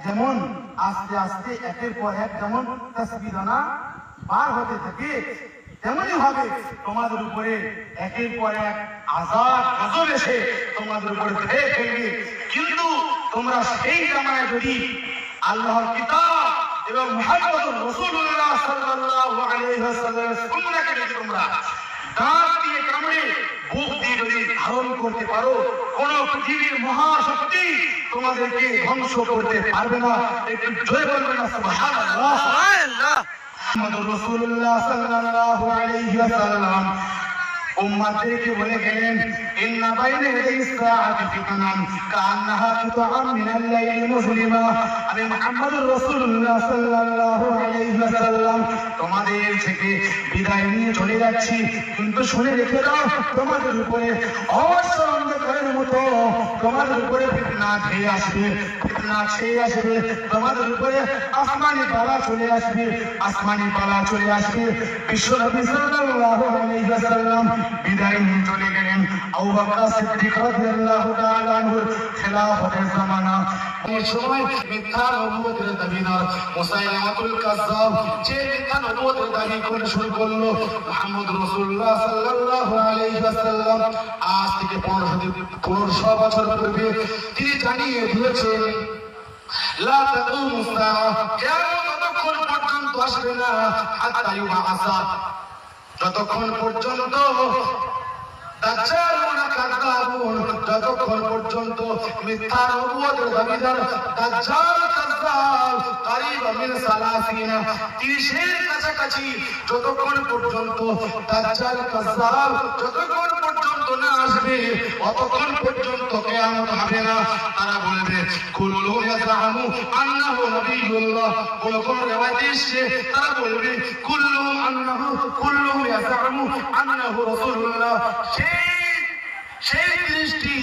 যেমন আস্তে আস্তে একের পর এক যেমন তাসবিহ দানা পার হতে থাকে, তেমনি ভাবে তোমাদের উপরে একের পর এক আযাব গজব এসে তোমাদের উপরে ধেয়ে ফেলবে। কিন্তু তোমরা সেই জামানায় যদি আল্লাহর কিতাব এবং মুহাম্মদুর রাসূলুল্লাহ সাল্লাল্লাহু আলাইহি ওয়াসাল্লামের সুন্নাহকে যদি তোমরা দাঁত দিয়ে কামড়ে বুক দিয়ে যদি ধারণ করতে পারো, কোন পৃথিবীর মহাশক্তি তোমাদেরকে ধ্বংস করতে পারবে না। একটু জোরে বলবেন না সুবহানাল্লাহ। সুবহানাল্লাহ। মুহাম্মদুর রাসূলুল্লাহ সাল্লাল্লাহু আলাইহি ওয়াসাল্লাম উম্মতকে বলে গেলেন, ইন্না বাইনা ইয়াদাই সাআতি ফিতনান কাআন্নাহা কিতাআম মিনাল লাইলি মুজলিমা। আমি মুহাম্মদুর রাসূলুল্লাহ সাল্লাল্লাহু আলাইহি ওয়াসাল্লাম তোমাদের থেকে বিদায় নিয়ে চলে যাচ্ছি, কিন্তু শুনে রেখে দাও, তোমাদের উপরে অবশ্যই অন্ধকারের মতো তোমাদের উপরে ফিতনা ছেয়ে আসবে, ফিতনা ছেয়ে আসবে, তোমাদের উপরে আসমানি বালা চলে আসবে, আসমানি বালা চলে আসবে। বিশ্বনবী সাল্লাল্লাহু আলাইহি ওয়াসাল্লাম বিদায় নিয়ে চলে গেলেন। আবু বকর সিদ্দিক রাদিয়াল্লাহু তাআলা আনহুর খেলাফতের জামানা, এই সময় মিথ্যা নবুয়তের দাবিদার মুসাইলামাতুল কাযযাব যে মিথ্যা নবুয়তের দাবি করে শুরু করলো মুহাম্মদ রাসূলুল্লাহ সাল্লাল্লাহু আলাইহি ওয়াসাল্লাম আজ থেকে 1500 বছর পূর্বে তিনি জানিয়ে দিয়েছেন, লা তাকুমু সাআ, কিয়ামত ততক্ষণ পর্যন্ত আসবে না, হাত্তা ইউবাআসা, যতক্ষণ পর্যন্ত দাজ্জাল ওয়া কাযযাবুন, যতক্ষণ পর্যন্ত মিথ্যা নবুয়তের দাবিদার দাজ্জাল কাযযাব করিব মিন 30 এর কাছাকাছি যতক্ষণ পর্যন্ত দাজ্জাল কাযযাব যতক্ষণ পর্যন্ত না আসবে ততক্ষণ পর্যন্ত কিয়ামত হবে না। তারা বলবে কুল্লু ইয়াজামু আন্নাহু নবিয়ুল্লাহ, কোন কোন riwayat এসেছে তারা বলবে কুল্লু ইয়াজামু আন্নাহু রাসূলুল্লাহ। সেই দৃষ্টি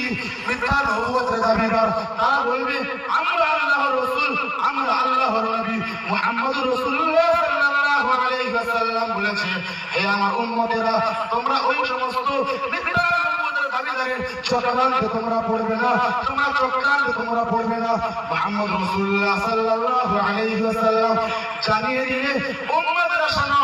মিথ্যা নবুয়তের দাবিদার তারা বলবে আমরা আল্লাহর রাসূল, আমরা আল্লাহর নবী। মুহাম্মদুর রাসূলুল্লাহ সাল্লাল্লাহু আলাইহি ওয়াসাল্লাম বলেছে, হে আমার উম্মতেরা, তোমরা ওই সমস্ত মিথ্যা নবুয়তের দাবিদারের চক্রান্তে তোমরা পড়বে না, তোমরা চক্রান্তে তোমরা পড়বে না। মুহাম্মদ রাসূলুল্লাহ সাল্লাল্লাহু আলাইহি ওয়াসাল্লাম জানিয়ে দিলে, উম্মতেরা শোনো,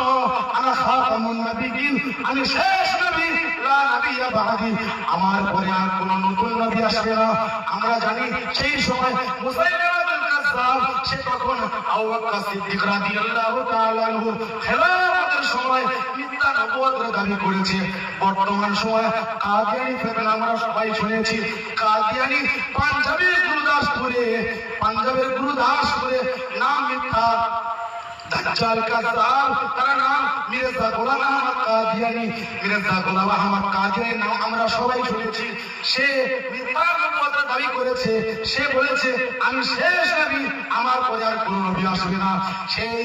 আনা খাতামুন নবিয়্যিন, আমি শেষ নবী, লা নবিয়্যা বা'দি, আমার পরে আর কোন নতুন নবী আসবে না। আমরা জানি সেই সময় মুসাইলামাতুল কাযযাব সে তখন আবু বকর সিদ্দিক রাদিয়াল্লাহু তাআলা আনহু খেলাফতের সময় মিথ্যা নবুয়তের দাবি করেছে। বর্তমান সময় কাদিয়ানী ফিতনা আমরা সবাই শুনেছি। কাদিয়ানী পাঞ্জাবের গুরুদাসপুরে নাম মিথ্যা দাজ্জাল কাযযাব, তার নাম মির্জা গোলাম আহমদ কাদিয়ানী। মির্জা গোলাম আহমদ কাদিয়ানী নাম আমরা সবাই শুনেছি। সে মিথ্যা নবুয়তের দাবি করেছে। সে বলেছে আমি শেষ নবী, আমার পরে আর কোনো নবী আসবে না। সেই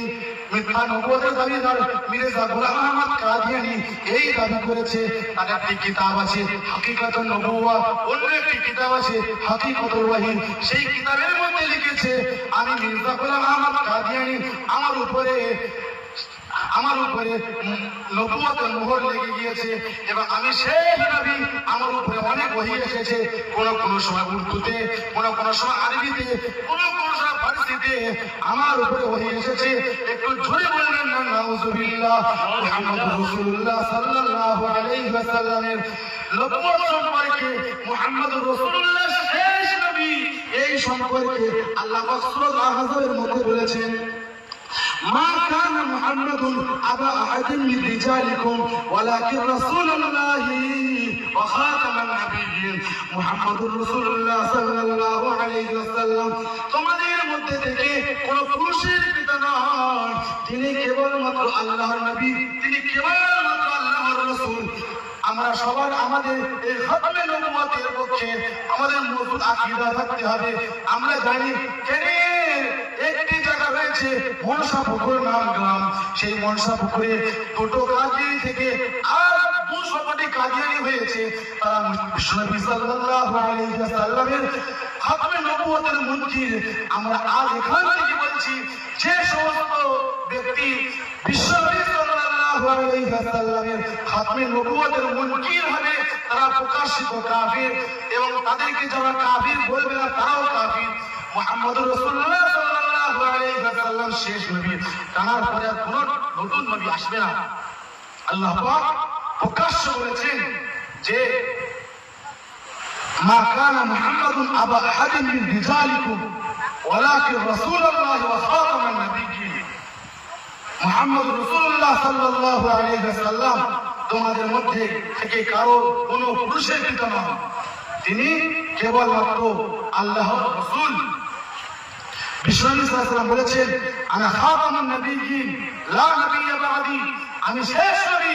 মিথ্যা নবুয়তের দাবিদার মির্জা গোলাম আহমদ কাদিয়ানী এই দাবি করেছে। তার একটি কিতাব আছে হাকিকাতুন নবুওয়া, অন্য একটি কিতাব আছে হাকিকাতুল ওয়াহি। সেই কিতাবের মধ্যে লিখেছে, আমি মির্জা গোলাম আহমদ কাদিয়ানী, আমার উপরে নবুয়তের মোহর লেগে গিয়েছে এবং আমি শেষ নবী। আমার উপরে অনেক ওহী এসেছে, কোন সময় উর্দুতে, কোন সময় আরবিতে, কোন সময় ফারসিতে আমার উপরে ওহী এসেছে। একটু জোরে বলবেন না নাউযুবিল্লাহ। মুহাম্মদ রাসূলুল্লাহ সাল্লাল্লাহু আলাইহি ওয়াসাল্লামের নবুয়ত সম্পর্কে, মুহাম্মদুর রাসূলুল্লাহ শেষ নবী, এই সম্পর্কে আল্লাহ পাক সূরা আহজাবের মধ্যে বলেছেন, মা কানা মুহাম্মাদুন আবা আহাদিন মিন রিজালিকুম ওয়ালাকিন রাসূলুল্লাহি ওয়া খাতামান নাবিয়্যিন। মুহাম্মদুর রাসূলুল্লাহ সাল্লাল্লাহু আলাইহি ওয়াসাল্লাম তোমাদের মধ্যে থেকে কোন পুরুষের পিতা নন, তিনি কেবলমাত্র আল্লাহর নবী, তিনি কেবলমাত্র আল্লাহর রাসূল। আমরা সবার আমাদের এই খাতমে নবুয়তের পক্ষে আমাদের মজবুত আকীদা থাকতে হবে। আমরা জানি কেন একটি জায়গা রয়েছে মনসাপুকুর নাম গ্রাম, সেই মনসাপুকুরে দুটো কাদিয়ানী থেকে আর 200টি কাদিয়ানী হয়েছে। তারা বিশ্বনবী সাল্লাল্লাহু আলাইহি ওয়াসাল্লামের খাতমে নবুয়তের মুনকির। আমরা আজ এখান থেকে বলছি, যে সমস্ত ব্যক্তি বিশ্বনবী সাল্লাল্লাহু আলাইহি ওয়াসাল্লামের খাতমে নবুয়তের মুনকির হবে, তারা প্রকাশিত কাফির, এবং তাদেরকে যারা কাফির বলবে না তারাও কাফির। মুহাম্মদুর রাসূলুল্লাহ সাল্লাল্লাহু আলাইহি ওয়াসাল্লাম শেষ নবী, তার পরে আর কোনো নতুন নবী আসবে না। আল্লাহ পাক প্রকাশ্য বলেছেন যে মা কানা মুহাম্মাদুন আবা আহাদিন মিন রিজালিকুম ওয়ালাকিন রাসূলুল্লাহ ওয়া খাতামান নাবিয়্যিন। মুহাম্মদ রাসূলুল্লাহ সাল্লাল্লাহু আলাইহি ওয়াসাল্লাম তোমাদের মধ্যে থেকে কারো কোনো পুরুষের পিতা নন, তিনি কেবলমাত্র আল্লাহর রাসূল। বিশ্বনবী সাল্লাল্লাহু আলাইহি ওয়াসাল্লাম বলেছেন আনা খাতামুন নাবিয়্যিন লা নাবিয়্যা বা'দি, আমি শেষ নবী,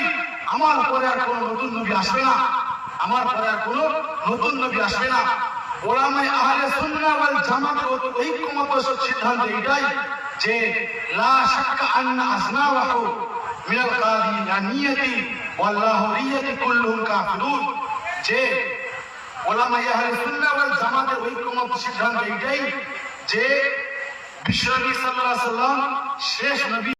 আমার পরে আর কোনো নতুন নবী আসবে না, আমার পরে আর কোনো নতুন নবী আসবে না। ওলামায়ে আহলে সুন্নাহ ওয়াল জামাতের ঐক্যমত সিদ্ধান্ত এটাই যে লা শাক্কা আন্না আসনাওয়াহু মিনাল কাদিয়ানিয়্যাতি ওয়াল লাহোরিয়্যাতি কুল্লুহুম কাফিরুন, যে ওলামায়ে আহলে সুন্নাহ ওয়াল জামাতের ঐক্যমত সিদ্ধান্ত এটাই যে বিশ্বনবী সাল্লাল্লাহু আলাইহি ওয়াসাল্লাম শেষ নবী।